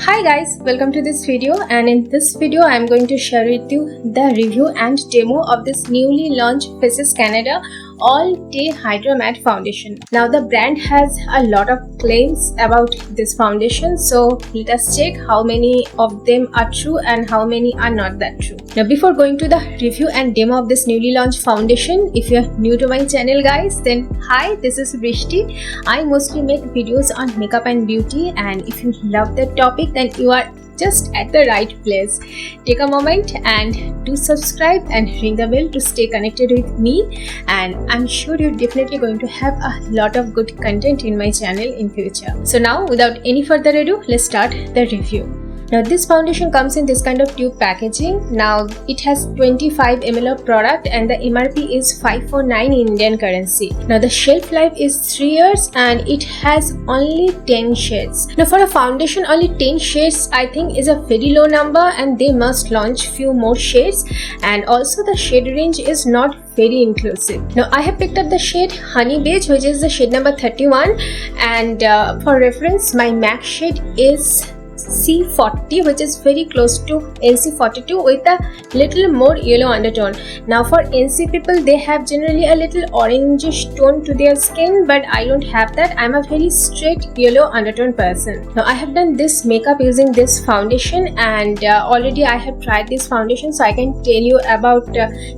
Hi guys, welcome to this video, and in this video I am going to share with you the review and demo of this newly launched Faces Canada All Day Hydra Matte Foundation. Now the brand has a lot of claims about this foundation, so let us check how many of them are true and how many are not that true. Now before going to the review and demo of this newly launched foundation, if you are new to my channel guys, then hi, this is Vrishti. I mostly make videos on makeup and beauty, and if you love that topic then you are just at the right place. Take a moment and do subscribe and ring the bell to stay connected with me, and I'm sure you're definitely going to have a lot of good content in my channel in future. So now without any further ado, let's start the review. Now this foundation comes in this kind of tube packaging. Now it has 25 ml of product and the MRP is 549 in Indian currency. Now the shelf life is 3 years and it has only 10 shades. Now for a foundation, only 10 shades I think is a very low number, and they must launch few more shades, and also the shade range is not very inclusive. Now I have picked up the shade Honey Beige, which is the shade number 31, and for reference my MAC shade is C40, which is very close to NC42 with a little more yellow undertone. Now for NC people, they have generally a little orangish tone to their skin, but I don't have that. I'm a very straight yellow undertone person. Now I have done this makeup using this foundation, and already I have tried this foundation, so I can tell you about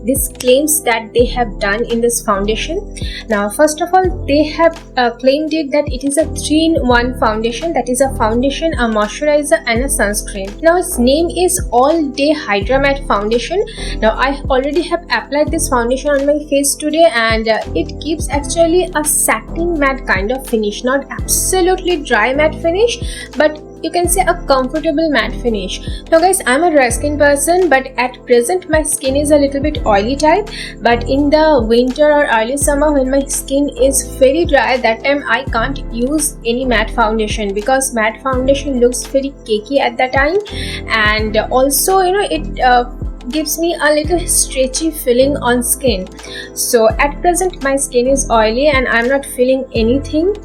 these claims that they have done in this foundation. Now first of all, they have claimed it that it is a 3-in-1 foundation, that is a foundation, a moisturizer and a sunscreen. Now its name is All Day Hydra Matte Foundation. Now I already have applied this foundation on my face today, and it gives actually a satin matte kind of finish, not absolutely dry matte finish, but you can say a comfortable matte finish. Now guys, I'm a dry skin person, but at present my skin is a little bit oily type, but in the winter or early summer when my skin is very dry, that time I can't use any matte foundation because matte foundation looks very cakey at that time, and also it gives me a little stretchy feeling on skin. So at present my skin is oily and I'm not feeling anything.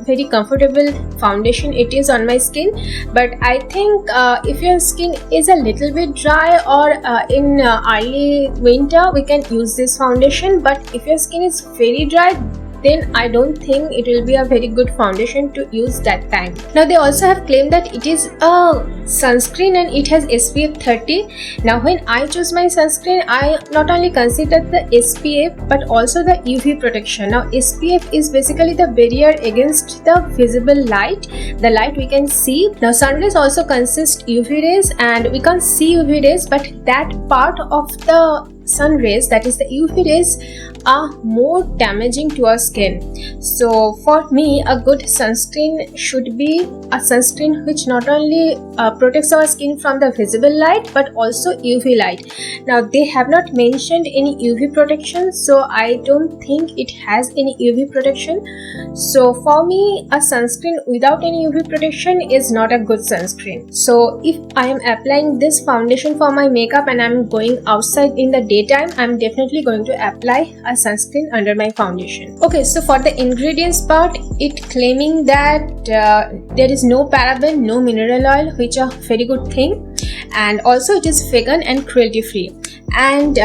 Very comfortable foundation it is on my skin, but I think if your skin is a little bit dry or in early winter, we can use this foundation, but if your skin is very dry, then I don't think it will be a very good foundation to use that time. Now they also have claimed that it is a sunscreen and it has SPF 30. Now when I choose my sunscreen, I not only consider the SPF but also the UV protection. Now SPF is basically the barrier against the visible light, the light we can see. Now sun rays also consist UV rays, and we can't see UV rays, but that part of the sun rays, that is the UV rays, are more damaging to our skin. So for me, a good sunscreen should be a sunscreen which not only protects our skin from the visible light but also UV light. Now they have not mentioned any UV protection, so I don't think it has any UV protection. So for me, a sunscreen without any UV protection is not a good sunscreen. So if I am applying this foundation for my makeup and I'm going outside in the daytime, I'm definitely going to apply a sunscreen under my foundation. Okay, so for the ingredients part, it claiming that there is no paraben, no mineral oil, which are very good thing, and also it is vegan and cruelty free, and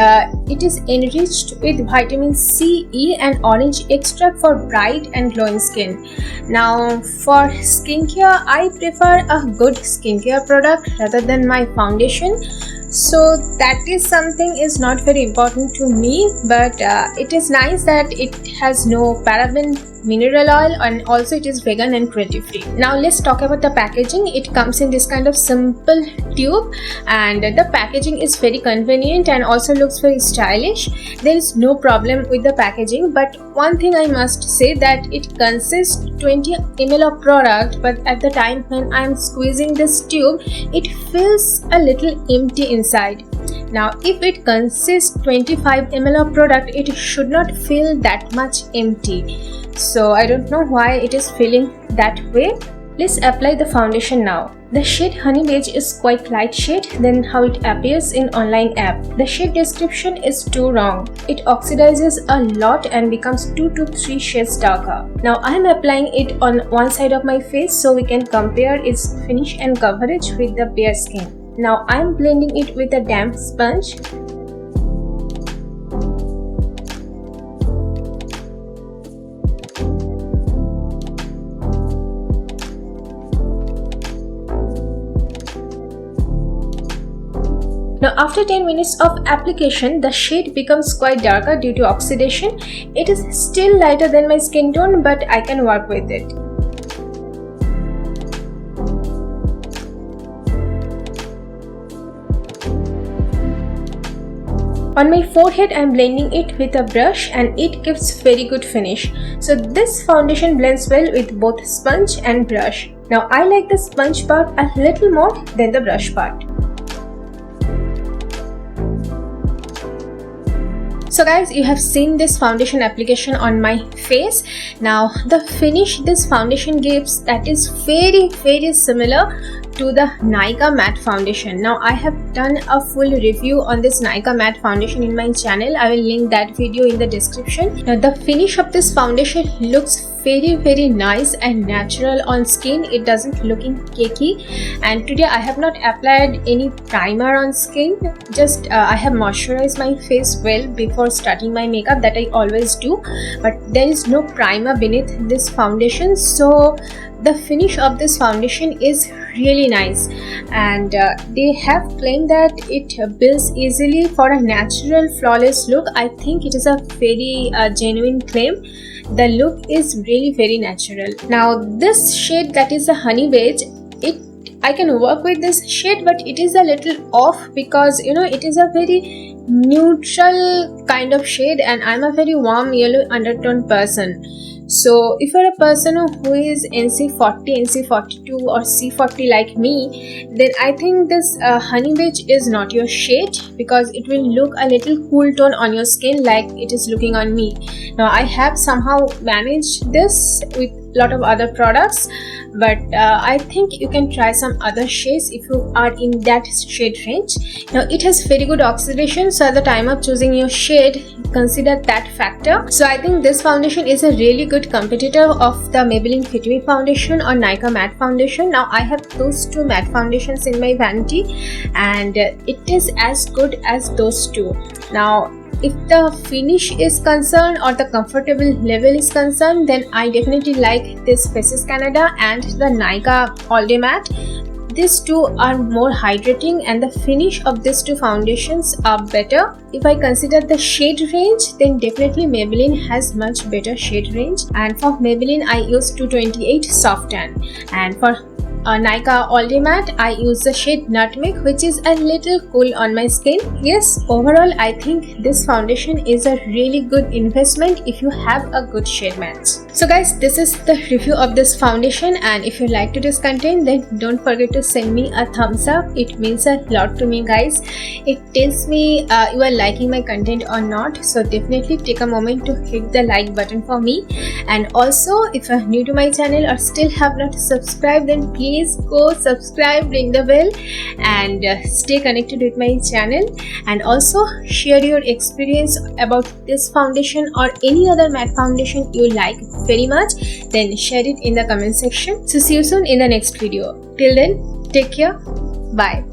it is enriched with vitamin C, E and orange extract for bright and glowing skin. Now for skincare, I prefer a good skincare product rather than my foundation, so that is something is not very important to me, but it is nice that it has no paraben, mineral oil, and also it is vegan and cruelty free. Now let's talk about the packaging. It comes in this kind of simple tube, and the packaging is very convenient and also looks very stylish. There is no problem with the packaging, but one thing I must say that it consists 20 ml of product, but at the time when I'm squeezing this tube, it feels a little empty inside. Now if it consists 25 ml of product, it should not feel that much empty. So I don't know why it is feeling that way. Let's apply the foundation now. The shade Honey Beige is quite light shade than how it appears in online app. The shade description is too wrong. It oxidizes a lot and becomes 2 to 3 shades darker. Now I am applying it on one side of my face so we can compare its finish and coverage with the bare skin. Now I am blending it with a damp sponge. Now after 10 minutes of application, the shade becomes quite darker due to oxidation. It is still lighter than my skin tone, but I can work with it. On my forehead, I am blending it with a brush and it gives very good finish. So this foundation blends well with both sponge and brush. Now I like the sponge part a little more than the brush part. So guys, you have seen this foundation application on my face. Now the finish this foundation gives, that is very similar to the Nykaa matte foundation. Now I have done a full review on this Nykaa matte foundation in my channel. I will link that video in the description. Now the finish of this foundation looks very nice and natural on skin. It doesn't looking cakey, and today I have not applied any primer on skin. Just I have moisturized my face well before starting my makeup, that I always do, but there is no primer beneath this foundation, so the finish of this foundation is really nice, and they have claimed that it builds easily for a natural flawless look. I think it is a very genuine claim. The look is really very natural. Now this shade, that is the Honey Beige, I can work with this shade, but it is a little off because it is a very neutral kind of shade and I'm a very warm yellow undertone person. So if you're a person who is NC40, NC42 or C40 like me, then I think this Honey Beige is not your shade because it will look a little cool tone on your skin like it is looking on me. Now I have somehow managed this with a lot of other products, but I think you can try some other shades if you are in that shade range. Now it has very good oxidation, so at the time of choosing your shade, consider that factor. So I think this foundation is a really good competitor of the Maybelline Fit Me foundation or Nykaa matte foundation. Now I have those two matte foundations in my vanity and it is as good as those two. Now if the finish is concerned or the comfortable level is concerned, then I definitely like this Faces Canada and the Nykaa All Day Matte. These two are more hydrating and the finish of these two foundations are better. If I consider the shade range, then definitely Maybelline has much better shade range, and for Maybelline I use 228 Soft Tan, and for Nykaa All Day Matte I use the shade Nutmeg, which is a little cool on my skin. Yes, overall I think this foundation is a really good investment if you have a good shade match. So guys, this is the review of this foundation, and if you like today's content, then don't forget to send me a thumbs up. It means a lot to me guys. It tells me you are liking my content or not, so definitely take a moment to hit the like button for me. And also if you are new to my channel or still have not subscribed, then please go subscribe, ring the bell and stay connected with my channel, and also share your experience about this foundation or any other matte foundation you like very much, then share it in the comment section. So see you soon in the next video. Till then, take care. Bye.